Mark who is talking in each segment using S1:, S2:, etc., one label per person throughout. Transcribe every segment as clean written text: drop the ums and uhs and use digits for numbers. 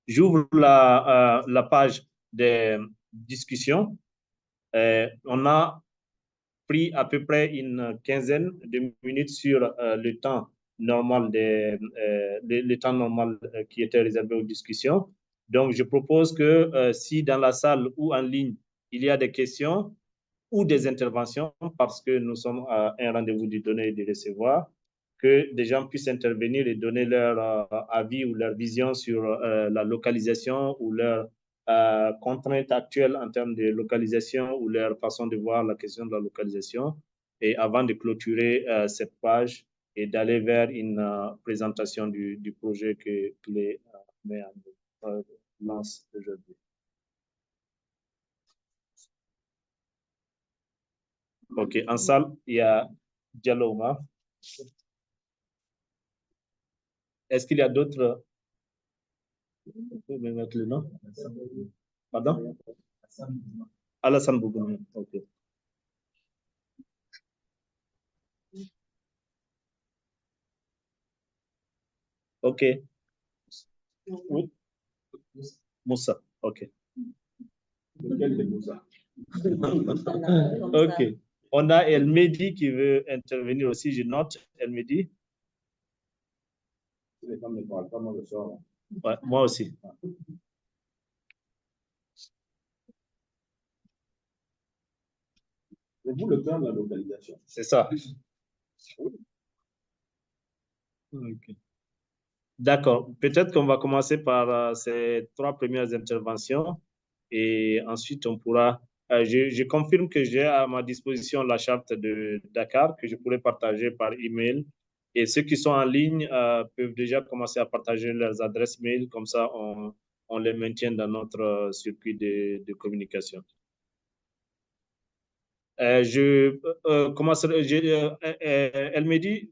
S1: J'ouvre la page des discussions. On a pris à peu près une quinzaine de minutes sur le temps normal, le temps normal qui était réservé aux discussions. Donc, je propose que si dans la salle ou en ligne, il y a des questions ou des interventions, parce que nous sommes à un rendez-vous du donner et du recevoir, que des gens puissent intervenir et donner leur avis ou leur vision sur la localisation ou leur contraintes actuelles en termes de localisation ou leur façon de voir la question de la localisation. Et avant de clôturer cette page et d'aller vers une présentation du projet que les lance aujourd'hui. OK, en salle, il y a Diallo Omar. Est-ce qu'il y a d'autres? Vous pouvez me mettre le nom? Pardon? Alassane Bougouni. OK. OK. Oui. Moussa. OK. OK. On a El Mehdi qui veut intervenir aussi. Je note El Mehdi. Ouais, moi aussi.
S2: C'est vous le plan de la localisation.
S1: C'est ça. Okay. D'accord. Peut-être qu'on va commencer par ces trois premières interventions et ensuite on pourra. Je confirme que j'ai à ma disposition la charte de Dakar que je pourrais partager par email. Et ceux qui sont en ligne peuvent déjà commencer à partager leurs adresses mail. Comme ça, on les maintient dans notre circuit de communication. Elle me dit,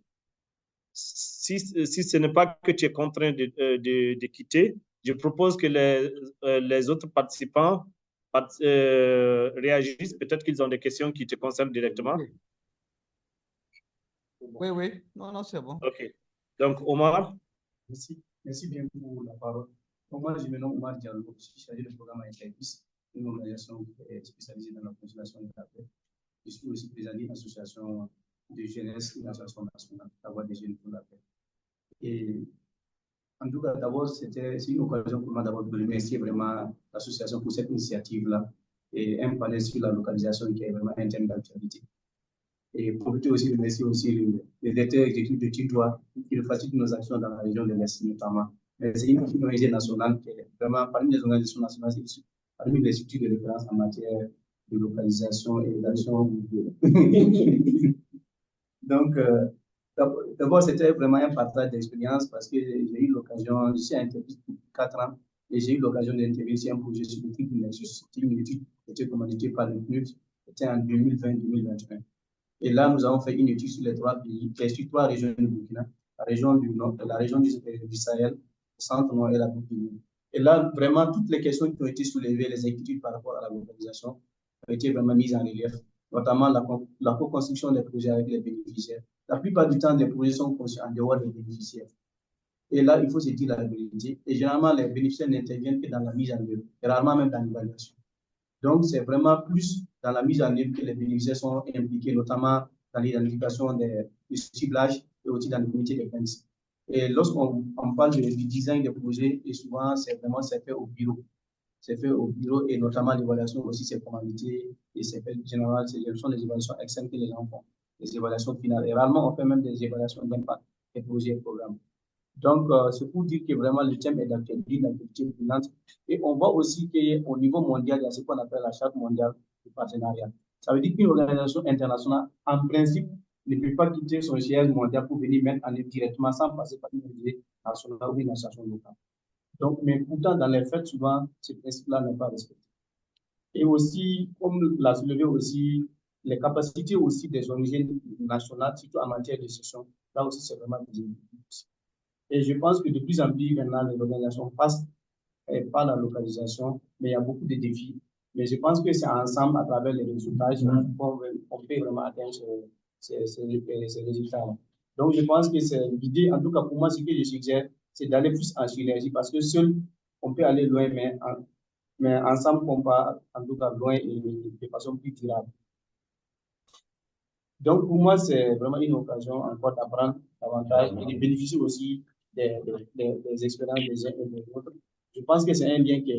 S1: si ce n'est pas que tu es contraint de quitter, je propose que les autres participants réagissent. Peut-être qu'ils ont des questions qui te concernent directement.
S3: Oui. Non, c'est bon.
S1: OK. Donc, Omar.
S4: Merci bien pour la parole. Donc, moi, je me nomme Omar Diallo, je suis chargé de programme à Intervis, une organisation spécialisée dans la consultation de la paix. Je suis aussi président d'une association de jeunesse, une association nationale, la Voix des jeunes pour la paix. Et en tout cas, d'abord, c'est une occasion pour moi d'abord de remercier vraiment l'association pour cette initiative-là et un panel sur la localisation qui est vraiment un thème d'actualité. Et profiter aussi de remercier aussi les directeurs exécutifs de Tidjoa qui facilitent nos actions dans la région de l'Est notamment. C'est une ONG nationale qui est vraiment parmi les organisations nationales, parmi les structures de référence en matière de localisation et d'action. Donc, d'abord, c'était vraiment un partage d'expérience parce que j'ai eu l'occasion, je suis interviewé depuis 4 ans, et j'ai eu l'occasion d'intervenir sur un projet sur le type d'une étude qui était commanditée par le PNUD, c'était en 2020-2021. Et là, nous avons fait une étude sur les 3 pays, qui est sur 3 régions du Burkina, la région du Nord, la région du Sahel, le Centre-Nord et la Burkina. Et là, vraiment, toutes les questions qui ont été soulevées, les inquiétudes par rapport à la localisation, ont été vraiment mises en relief, notamment la co-construction des projets avec les bénéficiaires. La plupart du temps, les projets sont conçus en dehors des bénéficiaires. Et là, il faut se dire la vérité. Et généralement, les bénéficiaires n'interviennent que dans la mise en œuvre, et rarement même dans l'évaluation. Donc, c'est vraiment plus dans la mise en œuvre que les bénéficiaires sont impliqués, notamment dans l'identification du ciblage et aussi dans le comité de plaintes. Et lorsqu'on parle du design des projets, et souvent, c'est fait au bureau. C'est fait au bureau et notamment l'évaluation aussi, c'est formalité et c'est fait généralement, ce sont des évaluations externes que les gens font, des évaluations finales. Et rarement, on fait même des évaluations d'impact des projets et programmes. Donc, c'est pour dire que vraiment le thème est d'actualité, l'activité brûlante. Et on voit aussi qu'au niveau mondial, il y a ce qu'on appelle la charte mondiale du partenariat. Ça veut dire qu'une organisation internationale, en principe, ne peut pas quitter son siège mondial pour venir mettre en œuvre directement sans passer par une ONG nationale ou une association locale. Donc, mais pourtant, dans les faits, souvent, ce principe-là n'est pas respecté. Et aussi, comme l'a soulevé aussi, les capacités aussi des ONG nationales, surtout en matière de gestion, là aussi, c'est vraiment des difficultés. Et je pense que de plus en plus, maintenant, les organisations passent par la localisation, mais il y a beaucoup de défis. Mais je pense que c'est ensemble, à travers les résultats, qu'on peut vraiment atteindre ces résultats-là. Donc, je pense que c'est l'idée, en tout cas pour moi, ce que je suggère, c'est d'aller plus en synergie parce que seul, on peut aller loin, mais ensemble, on part en tout cas loin et de façon plus durable. Donc, pour moi, c'est vraiment une occasion encore d'apprendre davantage et de bénéficier aussi des expériences des uns et des autres. Je pense que c'est un lien qui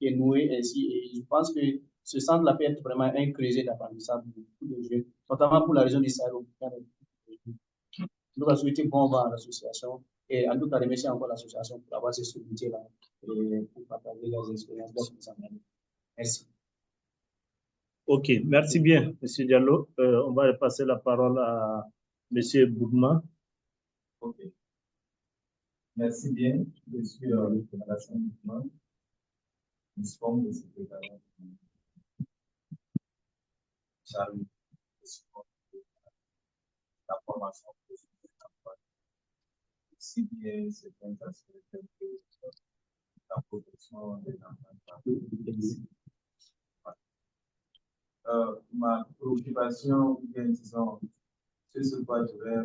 S4: est noué ainsi et je pense que ce centre-là peut être vraiment un creuset d'apprentissage pour tous les jeunes, notamment pour la région du Sahel. Nous allons souhaiter bon vent à l'association et en tout cas remercier encore l'association pour avoir ce soutien-là et pour partager les expériences. Merci.
S1: Ok, merci bien, M. Diallo. On va passer la parole à M. Bougma.
S5: Ok. Merci bien. Je suis le Fédération Bougma. Nous sommes le secrétariat chargé de la formation aussi bien certains aspects que la protection des enfants. Ma préoccupation, ou bien disons, ce quoi je vais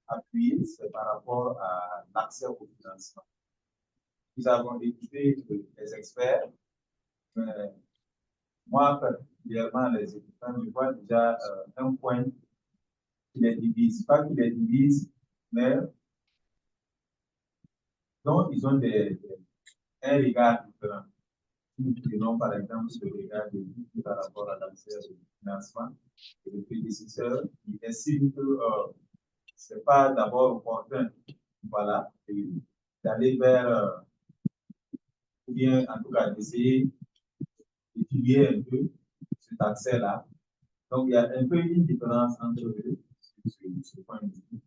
S5: appuyer, c'est par rapport à l'accès au financement. Nous avons écouté les experts, mais moi, particulièrement les étudiants, je vois déjà un point qui les divise, pas qui les divise, mais dont ils ont un regard différent. Nous prenons par exemple ce regard de vie par rapport à l'accès au financement et le prédécesseur qui estime que ce n'est pas d'abord opportun, voilà, d'aller vers, ou bien en tout cas d'essayer d'étudier un peu cet accès-là. Donc il y a un peu une différence entre eux sur ce point de vue.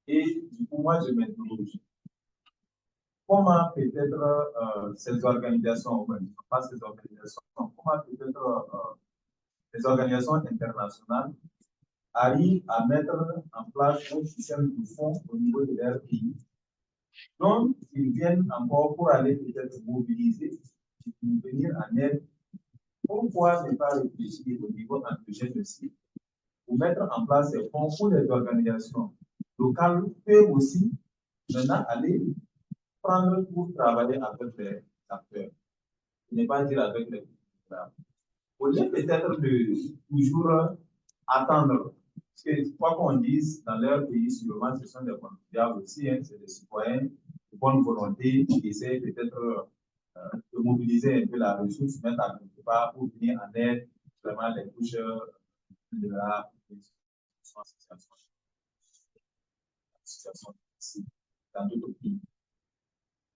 S5: Et du coup, moi je m'interroge. Comment peut-être ces organisations, pas ces organisations, comment peut-être les organisations internationales arrivent à mettre en place un système de fonds au niveau de leur pays. Donc, ils viennent encore pour aller peut-être mobiliser, pour venir en aide. Pourquoi ne pas réfléchir au niveau endogène aussi, pour mettre en place ces fonds pour les organisations locales peuvent aussi maintenant aller prendre pour travailler avec les acteurs. Ne pas dire avec les acteurs. Au lieu peut-être de toujours attendre, parce que quoi qu'on dise, dans leur pays, sûrement, ce sont des contribuables aussi, hein, c'est des citoyens de bonne volonté qui essaient peut-être de mobiliser un peu la ressource, mettre à quelque part pour venir en aide vraiment les couches de la situation dans d'autres pays.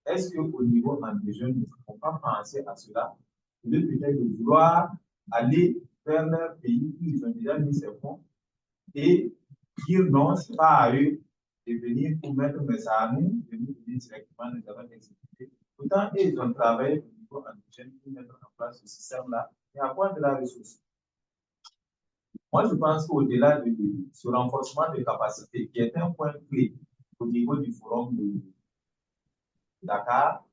S5: Est-ce qu'au niveau des jeunes, ils ne vont pas penser à cela, de peut-être vouloir aller vers leur pays où ils ont déjà mis ces fonds et dire non, ce n'est pas à eux de venir pour mettre mes armes, de nous venir directement les avoir exécutés. Pourtant, ils ont travaillé au niveau endogène pour mettre en place ce système-là et avoir de la ressource. Moi, je pense qu'au-delà de ce renforcement de capacité, qui est un point clé au niveau du forum de Dakar,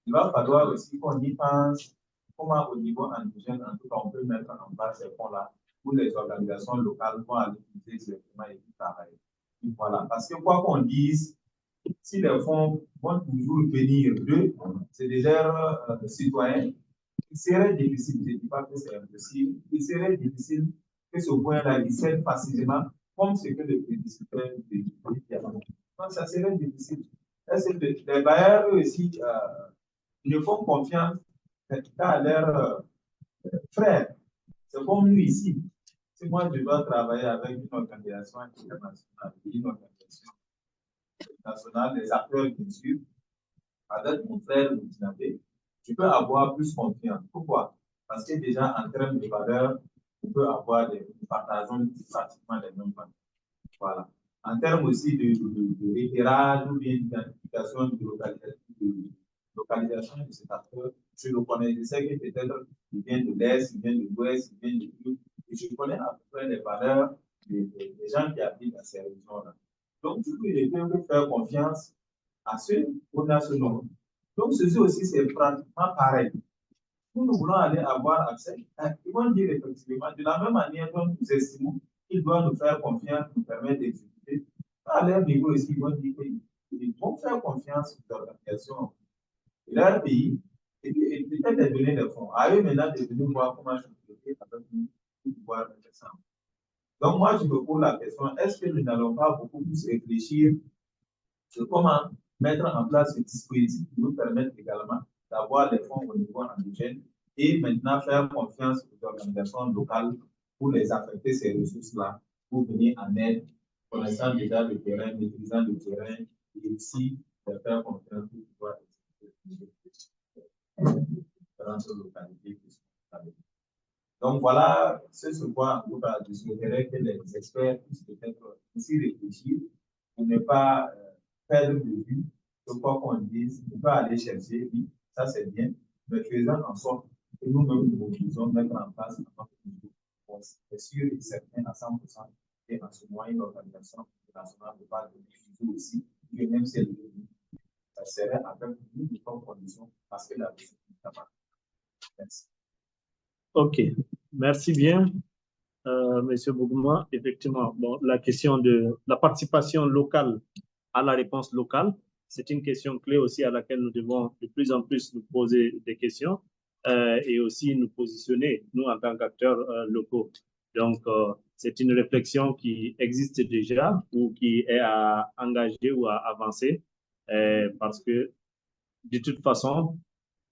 S5: il va falloir aussi qu'on y pense comment au niveau endogène, en tout cas, on peut mettre en place ces fonds-là pour les organisations locales vont aller utiliser directement et tout travailler. Voilà, parce que quoi qu'on dise, si les fonds vont toujours venir d'eux, c'est des citoyens, il serait difficile, je ne dis pas que c'est impossible, il serait difficile que ce point-là, il s'aide facilement, comme ce que le prédécesseur dit. Donc, ça serait difficile. Les bailleurs, eux aussi, ne font confiance à leurs frères. C'est comme nous ici. Si moi, je dois travailler avec une organisation internationale, une organisation nationale, des acteurs, bien sûr, avec mon frère burkinabé, je peux avoir plus confiance. Pourquoi? Parce que déjà, en termes de valeurs, on peut avoir nous partageons pratiquement les mêmes valeurs. Voilà. En termes aussi de repérage ou bien d'identification de localisation de cet acteur, je le connais. Je sais que peut-être il vient de l'Est, il vient de l'Ouest, il vient de l'Ouest. Et je connais à peu près les valeurs des gens qui habitent dans ces régions-là. Donc, du coup, ils peuvent faire confiance à ceux aux nationaux. Donc, ceci aussi, c'est pratiquement pareil. Nous, nous voulons aller avoir accès. Ils vont dire effectivement, de la même manière dont nous estimons qu'ils doivent nous faire confiance, nous permettre d'exécuter. À leur niveau aussi, ils vont dire qu'ils vont faire faire confiance aux organisations de leur pays et peut-être de donner des fonds. À eux maintenant de venir voir comment je peux avec nous pour pouvoir mettre ça. Donc, moi, je me pose la question, est-ce que nous n'allons pas beaucoup plus réfléchir sur comment mettre en place ce dispositif qui nous permette également d'avoir des fonds au niveau endogène et maintenant faire confiance aux organisations locales pour les affecter ces ressources-là, pour venir en aide, connaissant déjà le terrain, maîtrisant le terrain, et aussi de faire confiance pour pouvoir différentes localités qui sont avec. Donc voilà, c'est ce quoi je souhaiterais que les experts puissent peut-être aussi réfléchir pour ne pas perdre de vue ce qu'on dise, ne pas aller chercher, oui, ça c'est bien, mais faisant en sorte que nous-mêmes nous mobilisons mettre en place un niveau. C'est sûr et certain à 100% et en ce moment, une organisation internationale ne peut pas donner aussi, que même si elle le dit, ça serait avec nous de bonnes conditions parce que la vie est pas. Merci.
S1: OK. Merci bien, Monsieur Bougouma. Effectivement, bon, la question de la participation locale à la réponse locale, c'est une question clé aussi à laquelle nous devons de plus en plus nous poser des questions et aussi nous positionner, nous, en tant qu'acteurs locaux. Donc, c'est une réflexion qui existe déjà ou qui est à engager ou à avancer parce que, de toute façon,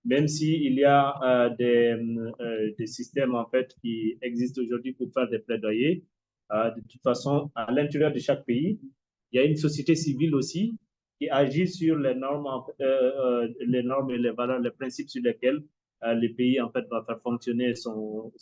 S1: même s'il y a des systèmes en fait qui existent aujourd'hui pour faire des plaidoyers, de toute façon, à l'intérieur de chaque pays, il y a une société civile aussi qui agit sur les normes et les valeurs, les principes sur lesquels le pays en fait va faire fonctionner son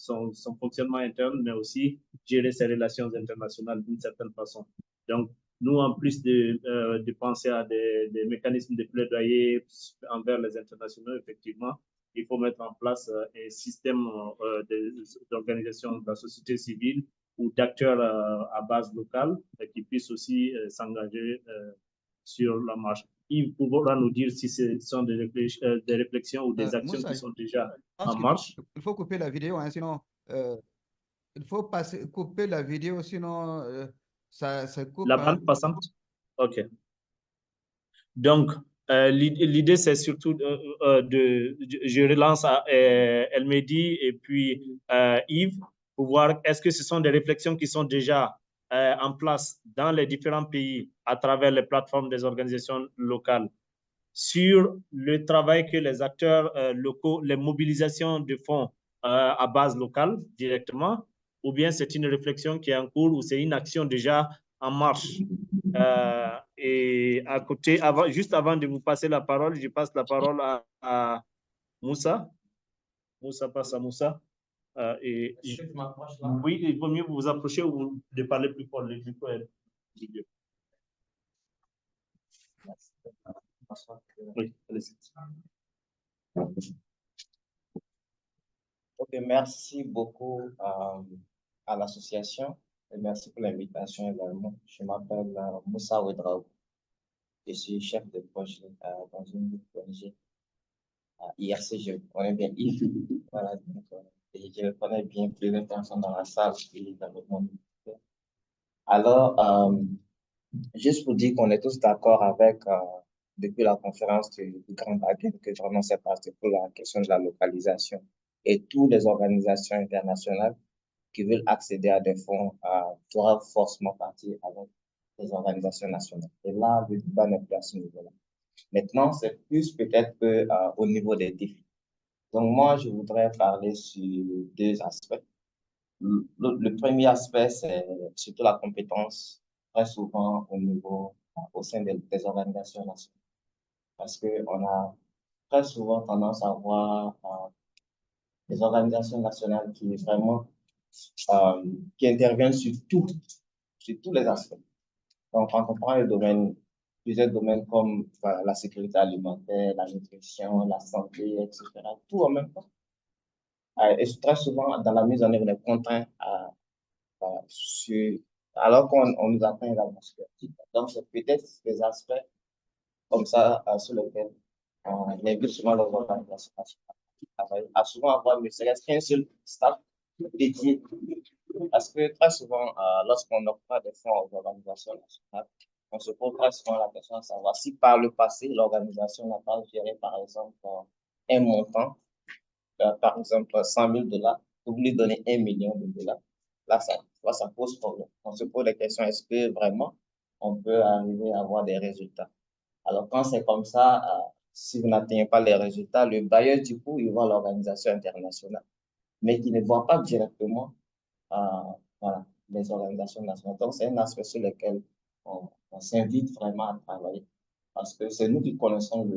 S1: fonctionnement interne, mais aussi gérer ses relations internationales d'une certaine façon. Donc, nous, en plus de penser à des mécanismes de plaidoyer envers les internationaux, effectivement, il faut mettre en place un système d'organisation de la société civile ou d'acteurs à base locale qui puissent aussi s'engager sur la marche. Il pourra nous dire si ce sont des réflexions ou des actions
S3: Moussa,
S1: qui sont déjà en marche.
S3: Il faut couper la vidéo, hein, sinon il faut couper la vidéo, sinon ça coupe.
S1: La bande passante? OK. Donc, l'idée, c'est surtout je relance à Elmedi et puis Yves pour voir est-ce que ce sont des réflexions qui sont déjà en place dans les différents pays à travers les plateformes des organisations locales sur le travail que les acteurs locaux, les mobilisations de fonds à base locale directement, ou bien c'est une réflexion qui est en cours ou c'est une action déjà en marche. Et à côté, juste avant de vous passer la parole, je passe la parole à Moussa. Moussa passe à Moussa. Oui, il vaut mieux vous approcher ou de parler plus fort. Le micro est vieux. Oui, allez-y.
S6: Ok, merci beaucoup à l'association et merci pour l'invitation également. Je m'appelle Moussa Ouedraogo. Je suis chef de projet dans une ONG IRC. Je connais bien Yves. Voilà, donc, et je connais bien plusieurs personnes dans la salle et dans le monde. Alors, juste pour dire qu'on est tous d'accord avec, depuis la conférence du Grand Baguette, que vraiment c'est parti pour la question de la localisation et toutes les organisations internationales qui veulent accéder à des fonds doivent forcément partir avec les organisations nationales. Et là, le débat n'est plus à ce niveau-là. Maintenant, c'est plus peut-être au niveau des défis. Donc, moi, je voudrais parler sur deux aspects. Le premier aspect, c'est surtout la compétence, très souvent au sein des organisations nationales. Parce qu'on a très souvent tendance à voir des organisations nationales qui vraiment qui interviennent sur tous les aspects. Donc, quand on prend plusieurs domaines comme la sécurité alimentaire, la nutrition, la santé, etc., tout en même temps. Et très souvent, dans la mise en œuvre des contraintes alors qu'on nous atteint l'atmosphère. Donc, c'est peut-être des aspects comme ça sur lesquels on invite souvent les organisations nationales à souvent avoir ne serait-ce qu'un seul staff dédié. Parce que très souvent, lorsqu'on offre des fonds aux organisations nationales, on se pose très souvent la question de savoir si par le passé, l'organisation n'a pas géré, par exemple, un montant, par exemple, 100 000 $, vous lui donnez 1 million de dollars. Là, ça pose problème. On se pose la question, est-ce que vraiment on peut arriver à avoir des résultats? Alors, quand c'est comme ça, si vous n'atteignez pas les résultats, le bailleur, du coup, il voit l'organisation internationale, mais qui ne voit pas directement voilà, les organisations nationales. Donc, c'est un aspect sur lequel on s'invite vraiment à travailler parce que c'est nous qui connaissons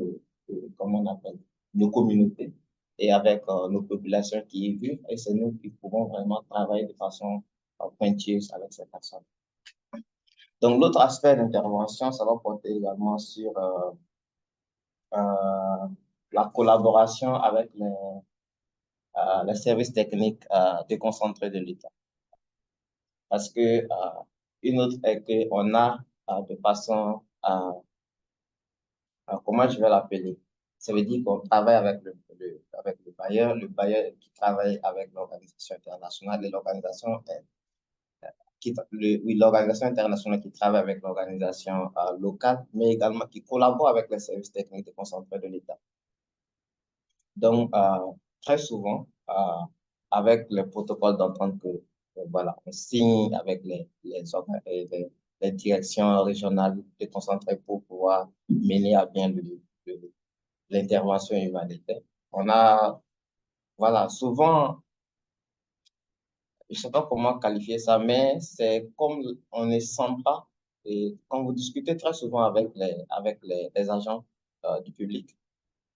S6: comment on appelle, nos communautés et avec nos populations qui y vivent et c'est nous qui pouvons vraiment travailler de façon pointilleuse avec ces personnes. Donc, l'autre aspect d'intervention, ça va porter également sur la collaboration avec les services techniques déconcentrés de l'État. Parce que une autre est qu'on a de façon, comment je vais l'appeler? Ça veut dire qu'on travaille avec le bailleur qui travaille avec l'organisation internationale et l'organisation internationale qui travaille avec l'organisation locale, mais également qui collabore avec les services techniques déconcentrés de l'État. Donc, très souvent, avec les protocoles d'entente que voilà, on signe avec les directions régionales déconcentrées pour pouvoir mener à bien l'intervention humanitaire. On a, voilà, souvent, je ne sais pas comment qualifier ça, mais c'est comme on ne sent pas, et quand vous discutez très souvent avec les agents du public,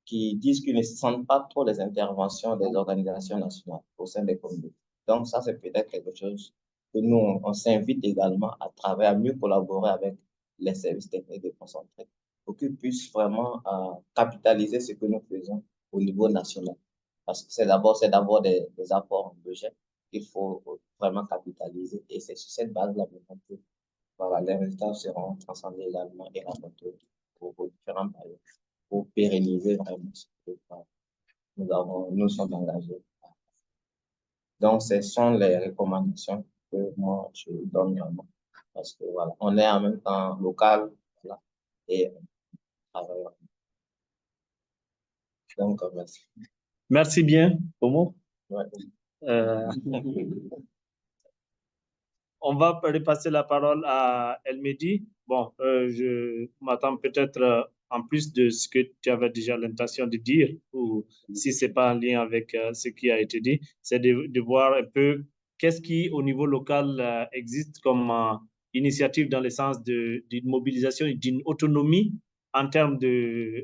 S6: qui disent qu'ils ne sentent pas trop les interventions des organisations nationales au sein des communautés. Donc, ça, c'est peut-être quelque chose que nous, on s'invite également à travailler, à mieux collaborer avec les services techniques déconcentrés pour qu'ils puissent vraiment capitaliser ce que nous faisons au niveau national. Parce que c'est d'abord des apports en budget qu'il faut vraiment capitaliser. Et c'est sur cette base-là que voilà, les résultats seront transcendés également et rapportés aux différents bailleurs pour pérenniser vraiment ce que nous sommes engagés. Donc, ce sont les recommandations que moi, je donne vraiment. Parce que voilà, on est en même temps local voilà, et travaille. Donc, merci.
S1: Merci bien, Omo.
S6: Ouais.
S1: On va repasser la parole à Elmedi. Bon, je m'attends peut-être en plus de ce que tu avais déjà l'intention de dire, ou si ce n'est pas en lien avec ce qui a été dit, c'est de voir un peu qu'est-ce qui, au niveau local, existe comme initiative dans le sens d'une mobilisation et d'une autonomie en termes de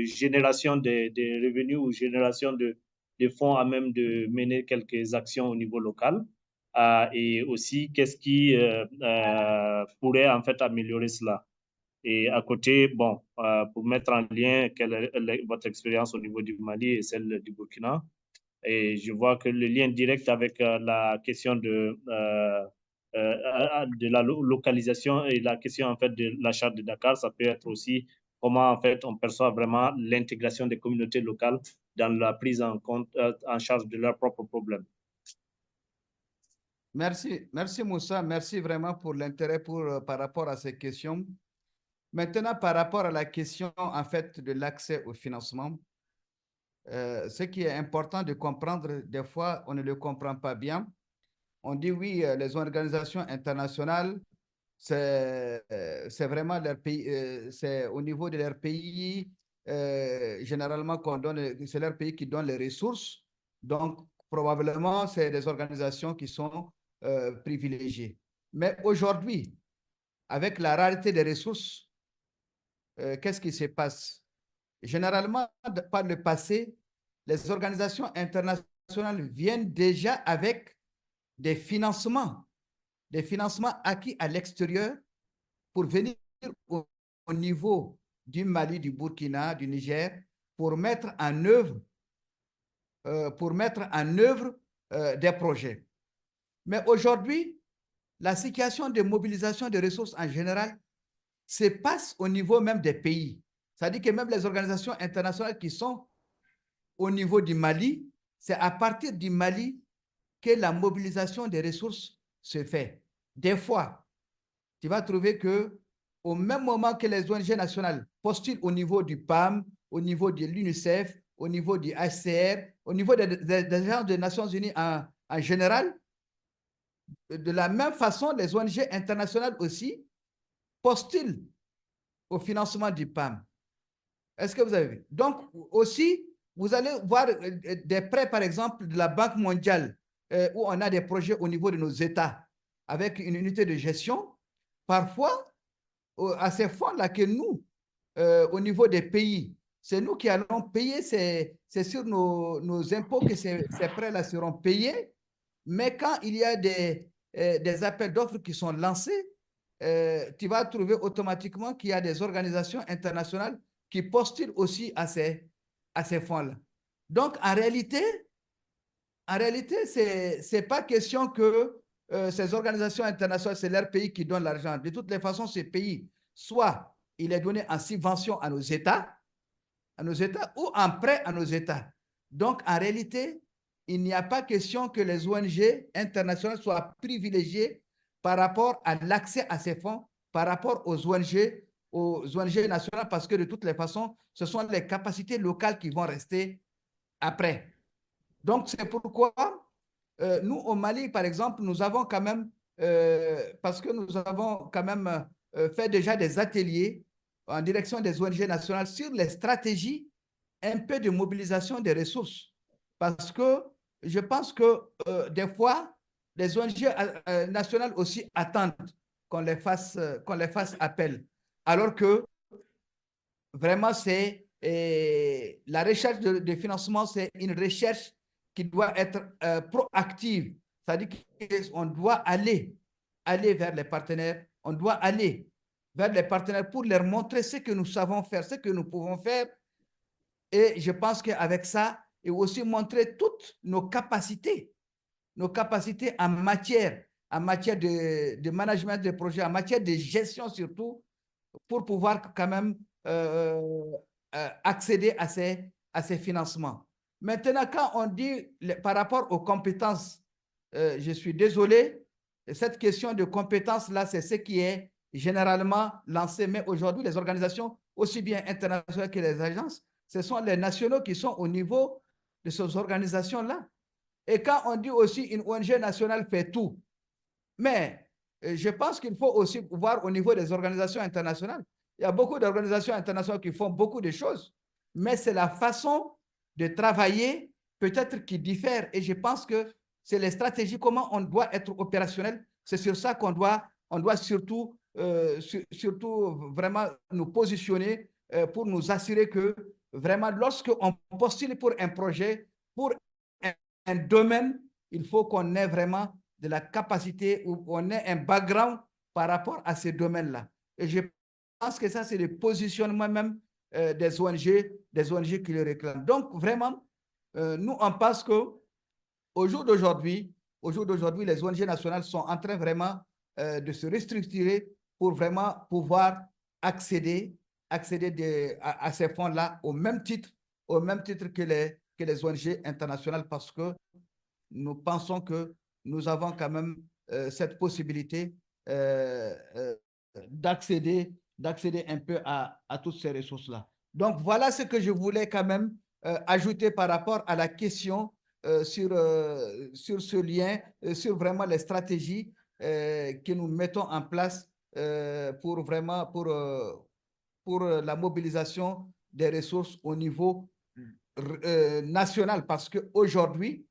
S1: génération des revenus ou génération de fonds à même de mener quelques actions au niveau local. Et aussi, qu'est-ce qui pourrait en fait améliorer cela? Et à côté, bon, pour mettre en lien quelle est votre expérience au niveau du Mali et celle du Burkina. Et je vois que le lien direct avec la question de la localisation et la question en fait de la charte de Dakar, ça peut être aussi comment en fait on perçoit vraiment l'intégration des communautés locales dans la prise en compte, en charge de leurs propres problèmes.
S3: Merci Moussa, merci vraiment pour l'intérêt par rapport à ces questions. Maintenant, par rapport à la question en fait de l'accès au financement, ce qui est important de comprendre, des fois, on ne le comprend pas bien. On dit oui, les organisations internationales, c'est vraiment leur pays, c'est au niveau de leur pays, généralement, c'est leur pays qui donne les ressources. Donc, probablement, c'est des organisations qui sont privilégiées. Mais aujourd'hui, avec la rareté des ressources, qu'est-ce qui se passe? Généralement, par le passé, les organisations internationales viennent déjà avec des financements acquis à l'extérieur pour venir au niveau du Mali, du Burkina, du Niger, pour mettre en œuvre, des projets. Mais aujourd'hui, la situation de mobilisation des ressources en général se passe au niveau même des pays. C'est-à-dire que même les organisations internationales qui sont au niveau du Mali, c'est à partir du Mali que la mobilisation des ressources se fait. Des fois, tu vas trouver que au même moment que les ONG nationales postulent au niveau du PAM, au niveau de l'UNICEF, au niveau du HCR, au niveau des agences des Nations Unies en général, de la même façon, les ONG internationales aussi postulent au financement du PAM. Est-ce que vous avez vu? Donc, aussi, vous allez voir des prêts, par exemple, de la Banque mondiale, où on a des projets au niveau de nos États, avec une unité de gestion. Parfois, à ces fonds-là que nous, au niveau des pays, c'est nous qui allons payer, c'est sur nos impôts que ces prêts-là seront payés. Mais quand il y a des appels d'offres qui sont lancés, tu vas trouver automatiquement qu'il y a des organisations internationales qui postulent aussi à ces fonds-là. Donc, en réalité, ce n'est pas question que ces organisations internationales, c'est leur pays qui donne l'argent. De toutes les façons, ces pays, soit il est donné en subvention à nos États ou en prêt à nos États. Donc, en réalité, il n'y a pas question que les ONG internationales soient privilégiées par rapport à l'accès à ces fonds, par rapport aux ONG nationales, parce que de toutes les façons, ce sont les capacités locales qui vont rester après. Donc, c'est pourquoi nous, au Mali, par exemple, nous avons quand même, parce que nous avons quand même fait déjà des ateliers en direction des ONG nationales sur les stratégies un peu de mobilisation des ressources. Parce que je pense que des fois, les ONG nationales aussi attendent qu'on les fasse appel. Alors que vraiment, c'est la recherche de financement, c'est une recherche qui doit être proactive. C'est-à-dire qu'on doit aller vers les partenaires, on doit aller vers les partenaires pour leur montrer ce que nous savons faire, ce que nous pouvons faire. Et je pense qu'avec ça, et aussi montrer toutes nos capacités en matière de management de projet, en matière de gestion surtout, pour pouvoir quand même accéder à ces financements. Maintenant, quand on dit par rapport aux compétences, je suis désolé, cette question de compétences-là, c'est ce qui est généralement lancé, mais aujourd'hui, les organisations, aussi bien internationales que les agences, ce sont les nationaux qui sont au niveau de ces organisations-là. Et quand on dit aussi une ONG nationale fait tout, mais je pense qu'il faut aussi voir au niveau des organisations internationales. Il y a beaucoup d'organisations internationales qui font beaucoup de choses, mais c'est la façon de travailler peut-être qui diffère. Et je pense que c'est les stratégies, comment on doit être opérationnel. C'est sur ça qu'on doit surtout vraiment nous positionner pour nous assurer que vraiment, lorsqu'on postule pour un projet, pour un domaine, il faut qu'on ait vraiment de la capacité ou on ait un background par rapport à ces domaines-là. Et je pense que ça, c'est le positionnement même des ONG qui le réclament. Donc, vraiment, nous, on pense qu'au jour d'aujourd'hui, les ONG nationales sont en train vraiment de se restructurer pour vraiment pouvoir accéder à ces fonds-là au même titre que les ONG internationales, parce que nous pensons que nous avons quand même cette possibilité d'accéder un peu à toutes ces ressources-là. Donc, voilà ce que je voulais quand même ajouter par rapport à la question sur ce lien, sur vraiment les stratégies que nous mettons en place pour la mobilisation des ressources au niveau national, parce qu'aujourd'hui,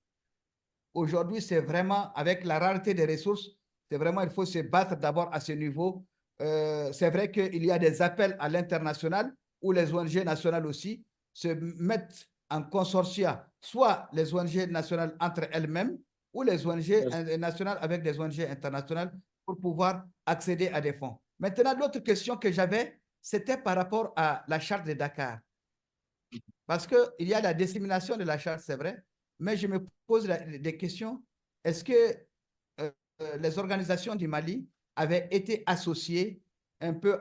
S3: c'est vraiment, avec la rareté des ressources, c'est vraiment, il faut se battre d'abord à ce niveau. C'est vrai qu'il y a des appels à l'international où les ONG nationales aussi se mettent en consortia, soit les ONG nationales entre elles-mêmes ou les ONG nationales avec des ONG internationales pour pouvoir accéder à des fonds. Maintenant, l'autre question que j'avais, c'était par rapport à la charte de Dakar. Parce qu'il y a la dissémination de la charte, c'est vrai, mais je me pose des questions. Est-ce que les organisations du Mali avaient été associées un peu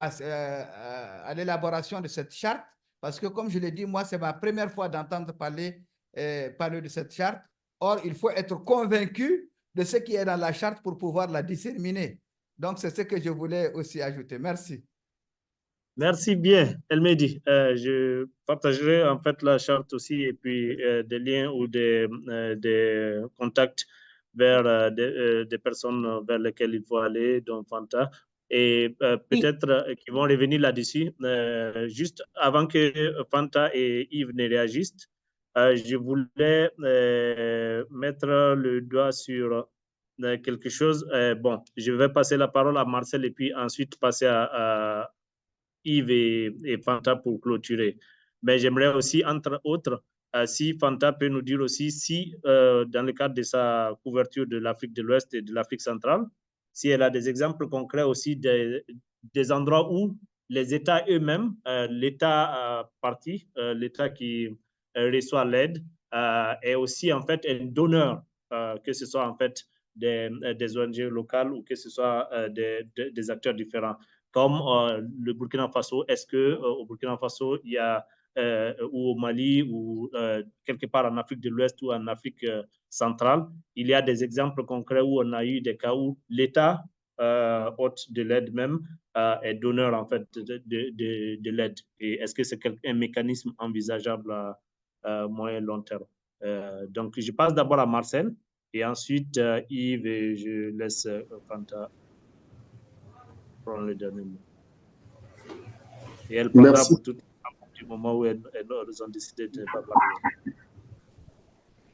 S3: à l'élaboration de cette charte? Parce que, comme je l'ai dit, moi, c'est ma première fois d'entendre parler de cette charte. Or, il faut être convaincu de ce qui est dans la charte pour pouvoir la disséminer. Donc, c'est ce que je voulais aussi ajouter. Merci.
S1: Merci bien, Elmedi. Je partagerai en fait la charte aussi et puis des liens ou des contacts vers des personnes vers lesquelles il faut aller, dont Fanta, et peut-être qu'ils vont revenir là-dessus. Juste avant que Fanta et Yves ne réagissent, je voulais mettre le doigt sur quelque chose. Bon, je vais passer la parole à Marcel et puis ensuite passer à Yves et Fanta pour clôturer. Mais j'aimerais aussi, entre autres, si Fanta peut nous dire aussi si, dans le cadre de sa couverture de l'Afrique de l'Ouest et de l'Afrique centrale, si elle a des exemples concrets aussi des endroits où les États eux-mêmes, l'État parti, l'État qui reçoit l'aide, est aussi en fait un donneur, que ce soit en fait des ONG locales ou que ce soit des acteurs différents comme le Burkina Faso. Est-ce que au Burkina Faso, il y a ou au Mali ou quelque part en Afrique de l'Ouest ou en Afrique centrale, il y a des exemples concrets où on a eu des cas où l'État hôte de l'aide même est donneur en fait de l'aide. Et est-ce que c'est un mécanisme envisageable à moyen long terme? Donc, je passe d'abord à Marcel et ensuite Yves et je laisse Fanta prendre le dernier mot. Et elle prendra
S7: Merci.
S1: pour tout du moment où elles ont décidé de ne pas parler.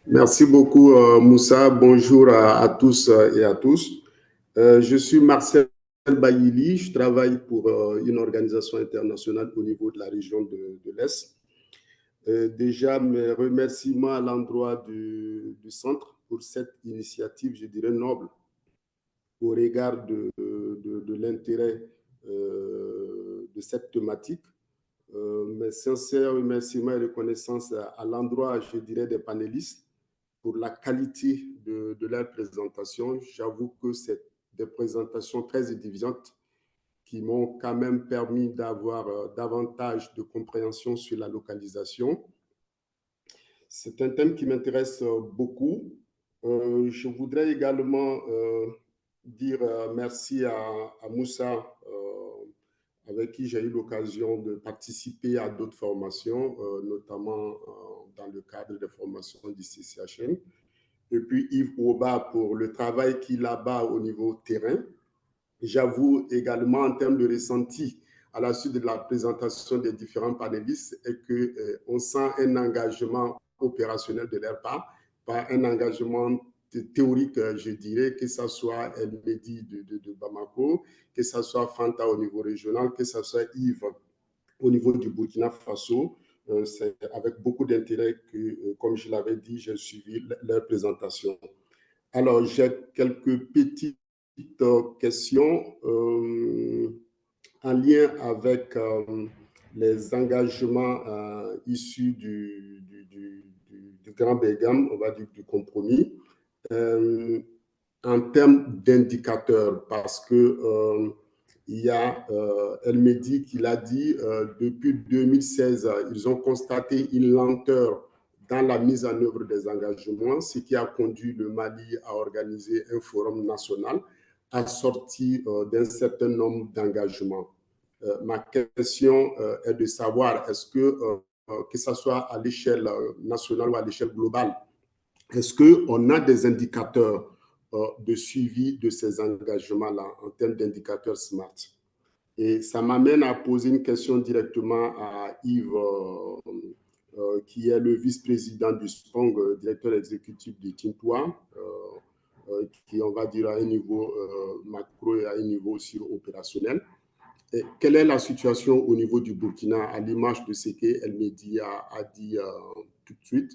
S7: Merci beaucoup, Moussa. Bonjour à tous et à tous. Je suis Marcel Bayili. Je travaille pour une organisation internationale au niveau de la région de l'Est. Déjà, mes remerciements à l'endroit du centre pour cette initiative, je dirais, noble au regard de l'intérêt de cette thématique. Mes sincères remerciements et reconnaissance à l'endroit, je dirais, des panélistes pour la qualité de leur présentation. J'avoue que c'est des présentations très édifiantes qui m'ont quand même permis d'avoir davantage de compréhension sur la localisation. C'est un thème qui m'intéresse beaucoup. Je voudrais également dire merci à Moussa, avec qui j'ai eu l'occasion de participer à d'autres formations, notamment dans le cadre des formations du CCHN. Et puis Yves Ouba pour le travail qu'il a là-bas au niveau terrain. J'avoue également en termes de ressenti à la suite de la présentation des différents panélistes et qu'on sent un engagement opérationnel de leur part, pas un engagement théorique, je dirais, que ce soit Elmedi de Bamako, que ce soit Fanta au niveau régional, que ce soit Yves au niveau du Burkina Faso. C'est avec beaucoup d'intérêt que, comme je l'avais dit, j'ai suivi leur présentation. Alors, j'ai quelques petites questions en lien avec les engagements issus du Grand Bergame, on va dire du compromis, en termes d'indicateurs, parce que il y a Elmedi qui l'a dit, depuis 2016, ils ont constaté une lenteur dans la mise en œuvre des engagements, ce qui a conduit le Mali à organiser un forum national assorti d'un certain nombre d'engagements. Ma question est de savoir, est-ce que ce soit à l'échelle nationale ou à l'échelle globale, est-ce qu'on a des indicateurs de suivi de ces engagements-là en termes d'indicateurs SMART? Et ça m'amène à poser une question directement à Yves, qui est le vice-président du SPONG, directeur exécutif du Tintoua, qui, on va dire, à un niveau macro et à un niveau aussi opérationnel. Et quelle est la situation au niveau du Burkina, à l'image de ce qu'Elmedi a dit tout de suite,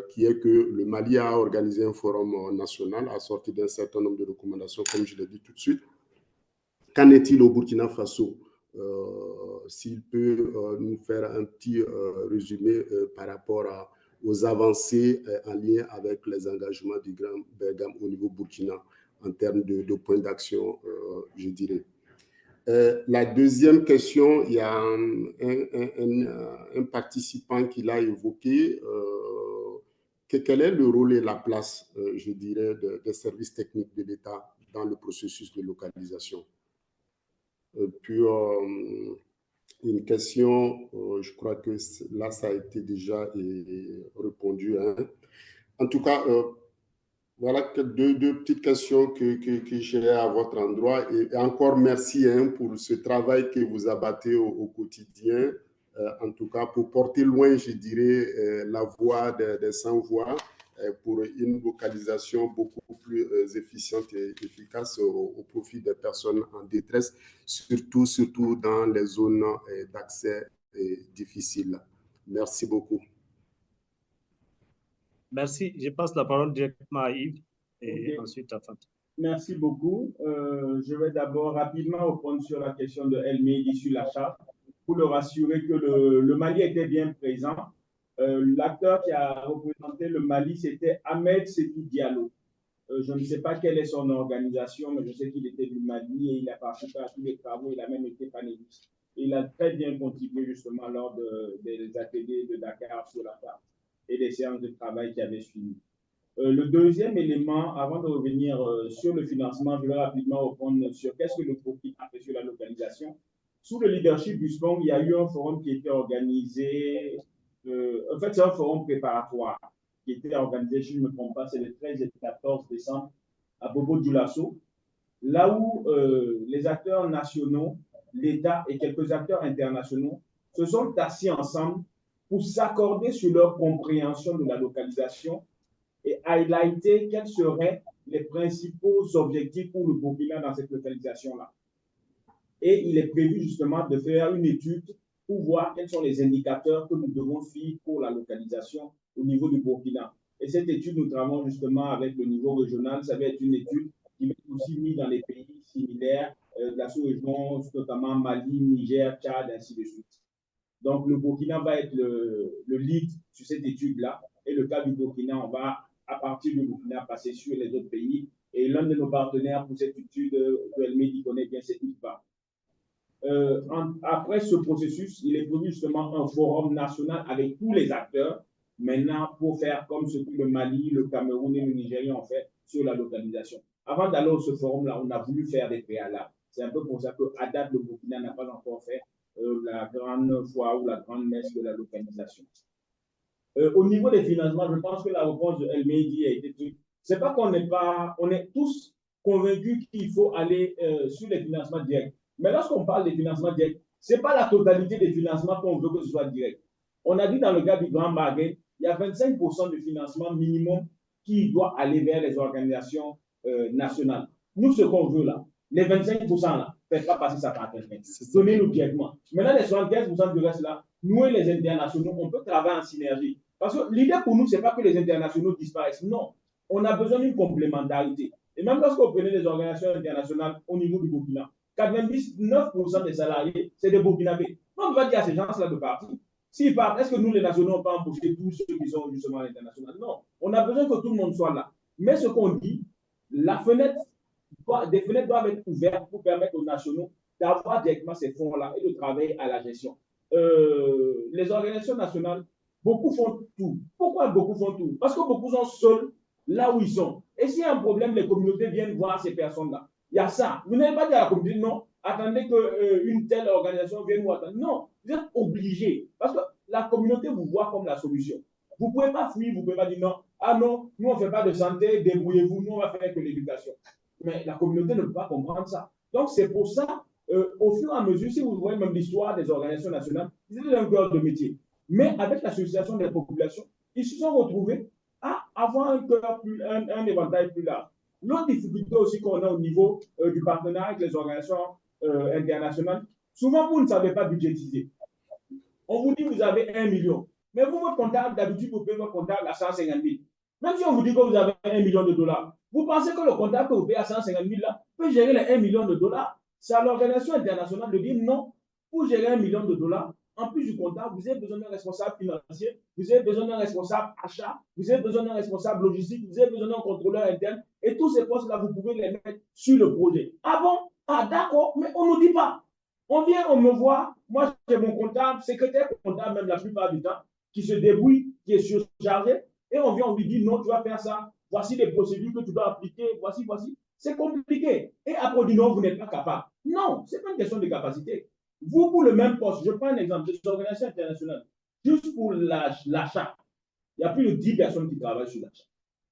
S7: qui est que le Mali a organisé un forum national assorti d'un certain nombre de recommandations, comme je l'ai dit tout de suite. Qu'en est-il au Burkina Faso? S'il peut nous faire un petit résumé par rapport aux avancées en lien avec les engagements du Grand Bergame au niveau Burkina en termes de points d'action, je dirais. La deuxième question, il y a un participant qui l'a évoqué. Quel est le rôle et la place, je dirais, des services techniques de l'État dans le processus de localisation. Puis, une question, je crois que là, ça a été déjà répondu. Hein. En tout cas, voilà deux petites questions que j'ai à votre endroit. Et encore merci hein, pour ce travail que vous abattez au quotidien. En tout cas, pour porter loin, je dirais, la voix des sans-voix pour une localisation beaucoup plus efficiente et efficace au profit des personnes en détresse, surtout dans les zones d'accès difficiles. Merci beaucoup.
S1: Merci. Je passe la parole directement à Yves et ensuite à Fanta.
S2: Merci beaucoup. Je vais d'abord rapidement reprendre sur la question de El Mehdi sur la charte pour le rassurer que le Mali était bien présent. L'acteur qui a représenté le Mali, c'était Ahmed Sékou Diallo. Je ne sais pas quelle est son organisation, mais je sais qu'il était du Mali et il a participé à tous les travaux. Il a même été panéliste. Il a très bien contribué justement lors des ateliers de Dakar sur la charte et des séances de travail qui avaient suivi. Le deuxième élément, avant de revenir sur le financement, je vais rapidement reprendre sur qu'est-ce que le Burkina a fait sur la localisation. Sous le leadership du SPONG, il y a eu un forum qui était organisé, en fait c'est un forum préparatoire qui était organisé, si je ne me trompe pas, c'est le 13 et le 14 décembre à Bobo-Dioulasso, là où les acteurs nationaux, l'État et quelques acteurs internationaux se sont assis ensemble pour s'accorder sur leur compréhension de la localisation et highlighter quels seraient les principaux objectifs pour le Burkina dans cette localisation-là. Et il est prévu justement de faire une étude pour voir quels sont les indicateurs que nous devons suivre pour la localisation au niveau du Burkina. Et cette étude, nous travaillons justement avec le niveau régional. Ça va être une étude qui va être aussi mise dans les pays similaires de la sous-région, notamment Mali, Niger, Tchad, ainsi de suite. Donc, le Burkina va être le lead sur cette étude-là. Et le cas du Burkina, on va, à partir du Burkina, passer sur les autres pays. Et l'un de nos partenaires pour cette étude, El Mehdi connaît bien cette IFA. Après ce processus, il est prévu justement un forum national avec tous les acteurs, maintenant pour faire comme ce que le Mali, le Cameroun et le Nigeria ont fait sur la localisation. Avant d'aller à ce forum-là, on a voulu faire des préalables. C'est un peu pour ça qu'à date, le Burkina n'a pas encore fait la grande foi ou la grande messe de la localisation. Au niveau des financements, je pense que la réponse de El Mehdi a été... C'est pas qu'on n'est pas... On est tous convaincus qu'il faut aller sur les financements directs. Mais lorsqu'on parle des financements directs, ce n'est pas la totalité des financements qu'on veut que ce soit direct. On a dit dans le cas du Grand Bargain, il y a 25% de financement minimum qui doit aller vers les organisations nationales. Nous, ce qu'on veut là, les 25% là, ne faites pas passer ça par quelqu'un. Donnez-nous directement. Maintenant, les 75% du reste là, nous et les internationaux, on peut travailler en synergie. Parce que l'idée pour nous, ce n'est pas que les internationaux disparaissent. Non, on a besoin d'une complémentarité. Et même lorsqu'on prenait les organisations internationales au niveau du Burkina, 99% des salariés, c'est des Burkinabés. On va dire à ces gens-là de partir. S'ils partent, est-ce que nous, les nationaux, n'ont pas embauché tous ceux qui sont justement à l'international? Non. On a besoin que tout le monde soit là. Mais ce qu'on dit, des fenêtres doivent être ouvertes pour permettre aux nationaux d'avoir directement ces fonds-là et de travailler à la gestion. Les organisations nationales, beaucoup font tout. Pourquoi beaucoup font tout? Parce que beaucoup sont seuls là où ils sont. Et s'il y a un problème, les communautés viennent voir ces personnes-là. Il y a ça. Vous n'avez pas dit à la communauté, non, attendez qu'une telle organisation vienne vous attendre. Non, vous êtes obligés. Parce que la communauté vous voit comme la solution. Vous ne pouvez pas fuir, vous ne pouvez pas dire non. Ah non, nous on ne fait pas de santé, débrouillez-vous, nous on va faire que l'éducation. Mais la communauté ne peut pas comprendre ça. Donc c'est pour ça, au fur et à mesure, si vous voyez même l'histoire des organisations nationales, ils étaient un cœur de métier. Mais avec l'association des populations, ils se sont retrouvés à avoir un éventail plus large. L'autre difficulté aussi qu'on a au niveau du partenariat avec les organisations internationales, souvent vous ne savez pas budgétiser. On vous dit que vous avez 1 million. Mais vous, votre comptable, d'habitude, vous payez votre comptable à 150 000. Même si on vous dit que vous avez 1 million de dollars, vous pensez que le comptable que vous payez à 150 000 là, peut gérer les 1 million de dollars. C'est à l'organisation internationale de dire non, pour gérer 1 million de dollars, en plus du comptable, vous avez besoin d'un responsable financier, vous avez besoin d'un responsable achat, vous avez besoin d'un responsable logistique, vous avez besoin d'un contrôleur interne, et tous ces postes-là, vous pouvez les mettre sur le projet. Ah bon? Ah d'accord, mais on ne nous dit pas. On vient, on me voit, moi j'ai mon comptable, secrétaire comptable même la plupart du temps, qui se débrouille, qui est surchargé, et on vient, on lui dit non, tu vas faire ça, voici les procédures que tu dois appliquer, voici. C'est compliqué. Et après, on dit non, vous n'êtes pas capable. Non, ce n'est pas une question de capacité. Vous, pour le même poste, je prends un exemple des organisations internationales, juste pour l'achat, il y a plus de 10 personnes qui travaillent sur l'achat.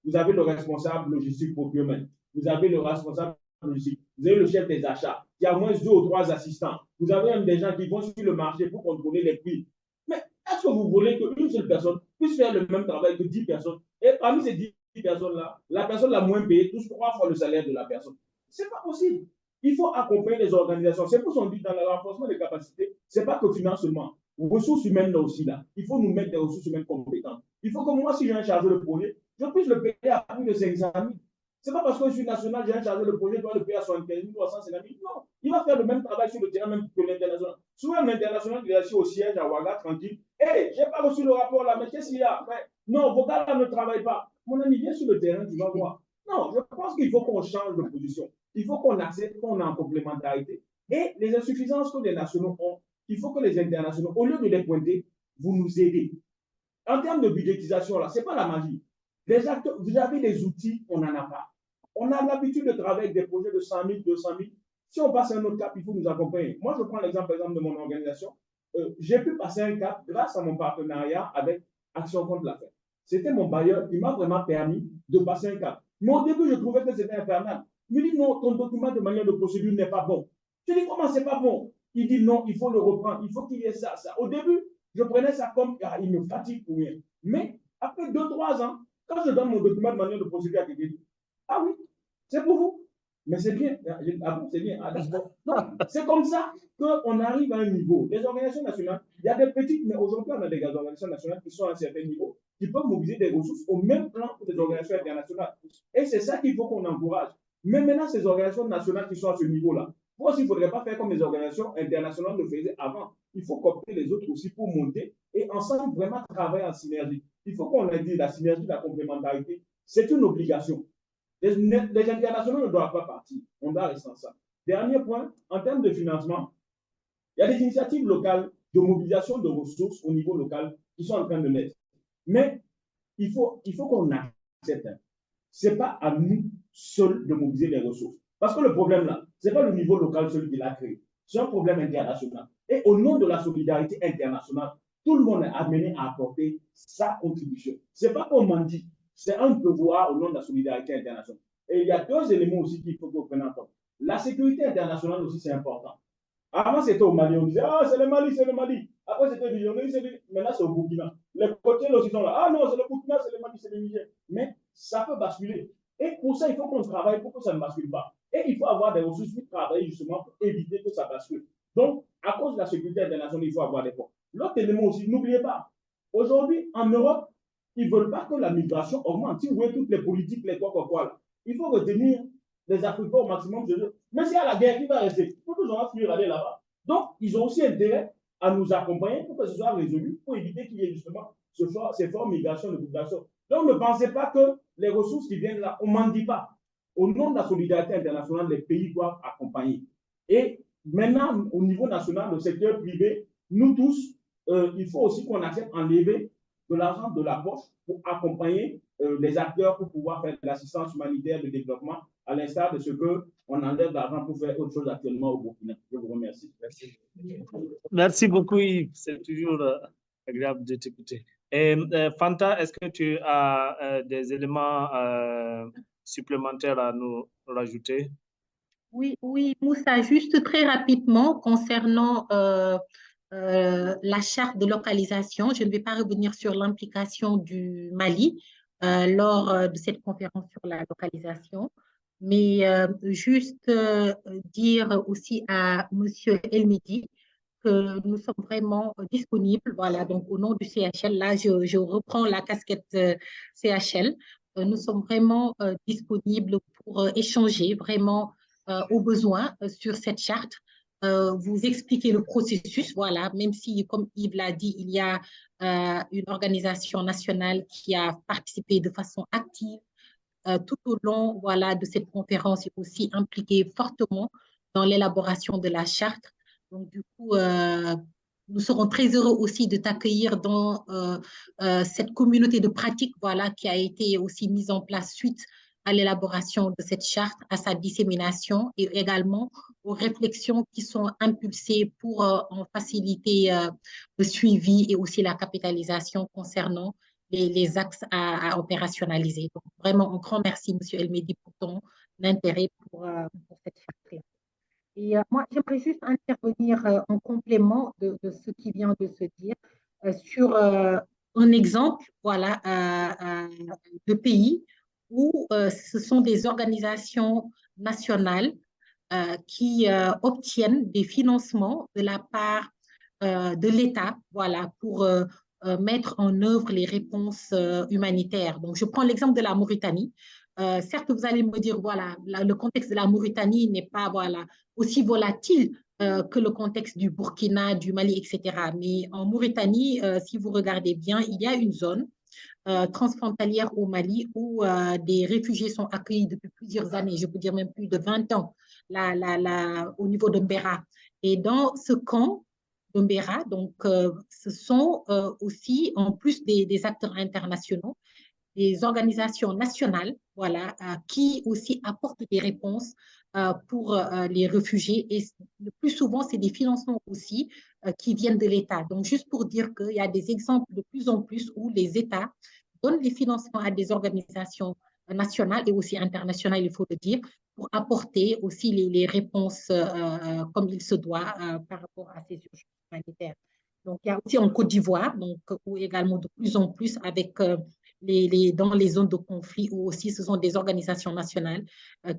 S2: Vous avez le responsable logistique procurement, vous avez le responsable logistique, vous avez le chef des achats, il y a au moins 2 ou 3 assistants, vous avez même des gens qui vont sur le marché pour contrôler les prix. Mais est-ce que vous voulez qu'une seule personne puisse faire le même travail que 10 personnes? Et parmi ces 10 personnes-là, la personne la moins payée touche 3 fois le salaire de la personne. Ce n'est pas possible. Il faut accompagner les organisations. C'est pour ça qu'on dit dans le renforcement des capacités, ce n'est pas que financement. Ressources humaines là aussi, là. Il faut nous mettre des ressources humaines compétentes. Il faut que moi, si j'ai un chargé de projet, je puisse le payer à plus de 500 000. Ce n'est pas parce que je suis national, j'ai un chargé de projet, je dois le payer à 75 000 ou à 150 000. Non, il va faire le même travail sur le terrain même que l'international. Souvent, l'international, il est assis au siège à Ouaga, tranquille. Hé, je n'ai pas reçu le rapport là, mais qu'est-ce qu'il y a? Non, vos gars là ne travaillent pas. Mon ami, viens sur le terrain, tu vas voir. Non, je pense qu'il faut qu'on change de position. Il faut qu'on accepte qu'on est en complémentarité. Et les insuffisances que les nationaux ont, il faut que les internationaux, au lieu de les pointer, vous nous aidez. En termes de budgétisation, là, ce n'est pas la magie. Les acteurs, vous avez les outils, on n'en a pas. On a l'habitude de travailler avec des projets de 100 000, 200 000. Si on passe à un autre cap, il faut nous accompagner. Moi, je prends l'exemple, par exemple, de mon organisation. J'ai pu passer un cap grâce à mon partenariat avec Action contre la faim. C'était mon bailleur qui m'a vraiment permis de passer un cap. Mais au début, je trouvais que c'était infernal. Il me dit non, ton document de manière de procédure n'est pas bon. Je dis comment c'est pas bon? Il dit non, il faut le reprendre, il faut qu'il y ait ça, ça. Au début, je prenais ça comme il me fatigue pour rien. Mais après 2-3 ans, quand je donne mon document de manière de procédure à quelqu'un, ah oui, c'est pour vous. Mais c'est bien. Ah bon, c'est bien. Ah, c'est comme ça qu'on arrive à un niveau. Les organisations nationales, il y a des petites, mais aujourd'hui, on a des organisations nationales qui sont à un certain niveau, qui peuvent mobiliser des ressources au même plan que les organisations internationales. Et c'est ça qu'il faut qu'on encourage. Mais maintenant, ces organisations nationales qui sont à ce niveau-là, moi aussi, il ne faudrait pas faire comme les organisations internationales le faisaient avant. Il faut coopter les autres aussi pour monter et ensemble vraiment travailler en synergie. Il faut qu'on ait dit la synergie, la complémentarité, c'est une obligation. Les internationaux ne doivent pas partir. On doit rester ensemble. Dernier point, en termes de financement, il y a des initiatives locales de mobilisation de ressources au niveau local qui sont en train de naître. Mais il faut qu'on accepte. Ce n'est pas à nous seuls de mobiliser les ressources. Parce que le problème là, ce n'est pas le niveau local celui qui l'a créé. C'est un problème international. Et au nom de la solidarité internationale, tout le monde est amené à apporter sa contribution. Ce n'est pas comme on dit, c'est un devoir au nom de la solidarité internationale. Et il y a 2 éléments aussi qu'il faut que vous preniez en compte. La sécurité internationale aussi, c'est important. Avant, c'était au Mali, on disait, ah, c'est le Mali, c'est le Mali. Après, c'était le Niger, maintenant, c'est au Burkina. Les côtés aussi sont là, ah non, c'est le Burkina, c'est le Mali, c'est le Niger. Mais ça peut basculer. Et pour ça, il faut qu'on travaille pour que ça ne bascule pas. Et il faut avoir des ressources pour travailler justement pour éviter que ça bascule. Donc, à cause de la sécurité internationale, il faut avoir des fonds. L'autre élément aussi, n'oubliez pas, aujourd'hui, en Europe, ils ne veulent pas que la migration augmente. Si vous voyez toutes les politiques, les quoi, il faut retenir les Africains au maximum de eux. Mais s'il y a la guerre qui va rester, tout le monde va finir aller là-bas. Donc, ils ont aussi intérêt à nous accompagner pour que ce soit résolu, pour éviter qu'il y ait justement ces formes de migration de population. Donc, ne pensez pas que les ressources qui viennent là, on ne m'en dit pas. Au nom de la solidarité internationale, les pays doivent accompagner. Et maintenant, au niveau national, le secteur privé, nous tous, il faut aussi qu'on accepte d'enlever de l'argent de la poche pour accompagner les acteurs pour pouvoir faire de l'assistance humanitaire de développement, à l'instar de ce qu'on enlève l'argent pour faire autre chose actuellement au Burkina. Je vous remercie. Merci.
S1: Merci beaucoup, Yves. C'est toujours agréable de t'écouter. Et Fanta, est-ce que tu as des éléments supplémentaires à nous rajouter?
S8: Oui, Moussa, juste très rapidement concernant la charte de localisation. Je ne vais pas revenir sur l'implication du Mali lors de cette conférence sur la localisation, mais juste dire aussi à M. Elmidi que nous sommes vraiment disponibles. Voilà, donc au nom du CHL, là, je reprends la casquette CHL. Nous sommes vraiment disponibles pour échanger vraiment aux besoins sur cette charte. Vous expliquer le processus, voilà, même si, comme Yves l'a dit, il y a une organisation nationale qui a participé de façon active tout au long, voilà, de cette conférence et aussi impliquée fortement dans l'élaboration de la charte. Donc, du coup, nous serons très heureux aussi de t'accueillir dans cette communauté de pratique, voilà, qui a été aussi mise en place suite à l'élaboration de cette charte, à sa dissémination et également aux réflexions qui sont impulsées pour en faciliter le suivi et aussi la capitalisation concernant les axes à opérationnaliser. Donc, vraiment, un grand merci, M. El-Mehdi, pour ton intérêt pour cette charte-là. Et moi, j'aimerais juste intervenir en complément de ce qui vient de se dire sur un exemple voilà, de pays où ce sont des organisations nationales qui obtiennent des financements de la part de l'État voilà, pour mettre en œuvre les réponses humanitaires. Donc, je prends l'exemple de la Mauritanie. Certes, vous allez me dire, voilà, le contexte de la Mauritanie n'est pas voilà, aussi volatile que le contexte du Burkina, du Mali, etc. Mais en Mauritanie, si vous regardez bien, il y a une zone transfrontalière au Mali où des réfugiés sont accueillis depuis plusieurs années, je peux dire même plus de 20 ans, au niveau de Mbera. Et dans ce camp de Mbera, donc, ce sont aussi, en plus des acteurs internationaux, des organisations nationales voilà, qui aussi apportent des réponses pour les réfugiés. Et le plus souvent, c'est des financements aussi qui viennent de l'État. Donc, juste pour dire qu'il y a des exemples de plus en plus où les États donnent des financements à des organisations nationales et aussi internationales, il faut le dire, pour apporter aussi les réponses comme il se doit par rapport à ces urgences humanitaires. Donc, il y a aussi en Côte d'Ivoire, donc, où également de plus en plus avec dans les zones de conflit, où aussi ce sont des organisations nationales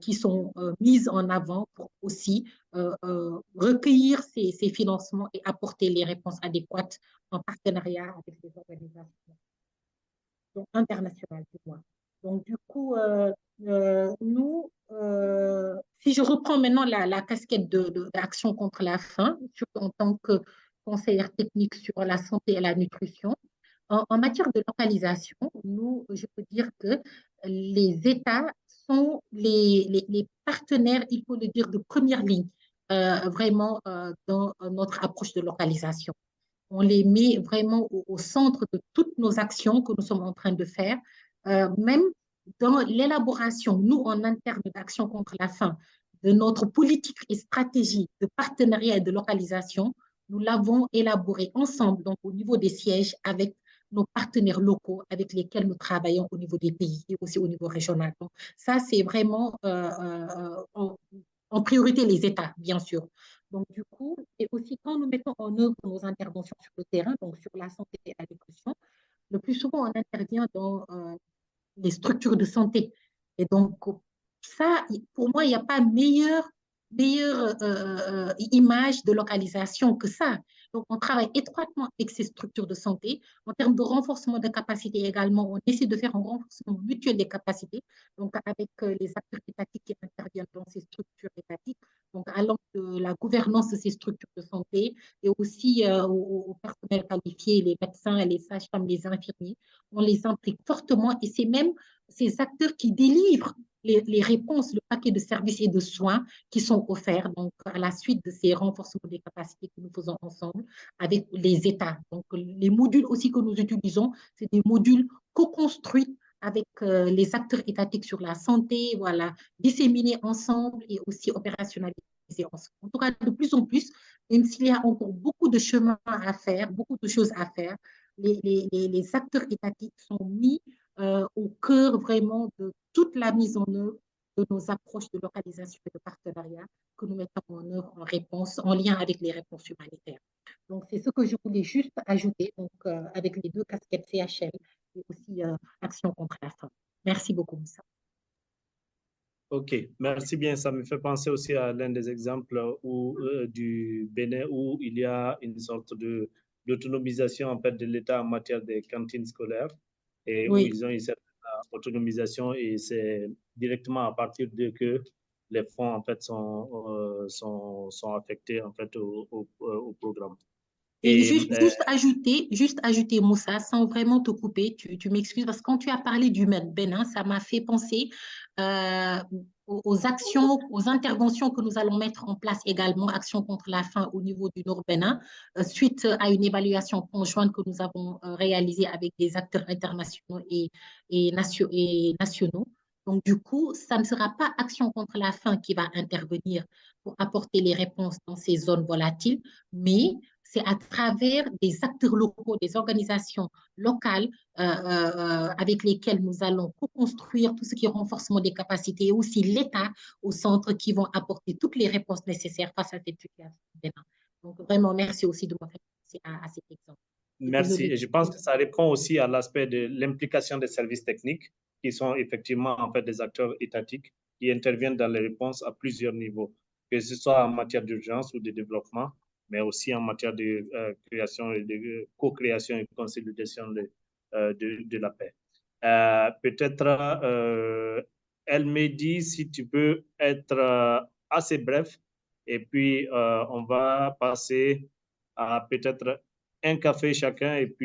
S8: qui sont mises en avant pour aussi recueillir ces financements et apporter les réponses adéquates en partenariat avec les organisations internationales. Donc, du coup, nous, si je reprends maintenant la casquette d'action contre la faim, en tant que conseillère technique sur la santé et la nutrition, en matière de localisation, nous, je peux dire que les États sont les partenaires, il faut le dire, de première ligne, vraiment dans notre approche de localisation. On les met vraiment au centre de toutes nos actions que nous sommes en train de faire, même dans l'élaboration, nous, en interne d'action contre la faim, de notre politique et stratégie de partenariat et de localisation, nous l'avons élaboré ensemble, donc au niveau des sièges, avec nos partenaires locaux avec lesquels nous travaillons au niveau des pays et aussi au niveau régional. Donc, ça, c'est vraiment en priorité les États, bien sûr. Donc, du coup, et aussi quand nous mettons en œuvre nos interventions sur le terrain, donc sur la santé et la nutrition, le plus souvent, on intervient dans les structures de santé. Et donc, ça, pour moi, il n'y a pas meilleure image de localisation que ça. Donc, on travaille étroitement avec ces structures de santé. En termes de renforcement de capacités également, on essaie de faire un renforcement mutuel des capacités, donc avec les acteurs étatiques qui interviennent dans ces structures étatiques, donc allant de la gouvernance de ces structures de santé et aussi au personnel qualifié, les médecins, les sages-femmes, les infirmiers. On les implique fortement et c'est même ces acteurs qui délivrent les réponses, le paquet de services et de soins qui sont offerts donc, à la suite de ces renforcements des capacités que nous faisons ensemble avec les États. Donc, les modules aussi que nous utilisons, c'est des modules co-construits avec les acteurs étatiques sur la santé, voilà, disséminés ensemble et aussi opérationnalisés ensemble. En tout cas, de plus en plus, même s'il y a encore beaucoup de chemin à faire, beaucoup de choses à faire, les acteurs étatiques sont mis au cœur vraiment de toute la mise en œuvre de nos approches de localisation et de partenariat que nous mettons en œuvre en réponse, en lien avec les réponses humanitaires. Donc, c'est ce que je voulais juste ajouter donc, avec les deux casquettes CHL et aussi Action contre la faim. Merci beaucoup, Moussa.
S1: OK, merci bien. Ça me fait penser aussi à l'un des exemples du Bénin où il y a une sorte d'autonomisation en fait, de l'État en matière des cantines scolaires et où ils ont une certaine autonomisation et c'est directement à partir de que les fonds en fait sont affectés en fait au programme.
S8: Et juste ajouter, Moussa, sans vraiment te couper, tu m'excuses, parce que quand tu as parlé du Bénin, ça m'a fait penser aux actions, aux interventions que nous allons mettre en place également, Action contre la faim au niveau du Nord Bénin, suite à une évaluation conjointe que nous avons réalisée avec des acteurs internationaux et nationaux. Donc, du coup, ça ne sera pas Action contre la faim qui va intervenir pour apporter les réponses dans ces zones volatiles, mais c'est à travers des acteurs locaux, des organisations locales avec lesquelles nous allons co-construire tout ce qui est renforcement des capacités et aussi l'État au centre qui vont apporter toutes les réponses nécessaires face à cette situation. Donc, vraiment, merci aussi de m'avoir fait à cet exemple.
S1: Merci. Et je pense que ça répond aussi à l'aspect de l'implication des services techniques qui sont effectivement en fait des acteurs étatiques qui interviennent dans les réponses à plusieurs niveaux, que ce soit en matière d'urgence ou de développement, mais aussi en matière de création et de co-création et consolidation de la paix. Peut-être, elle me dit si tu peux être assez bref et puis on va passer à peut-être un café chacun et puis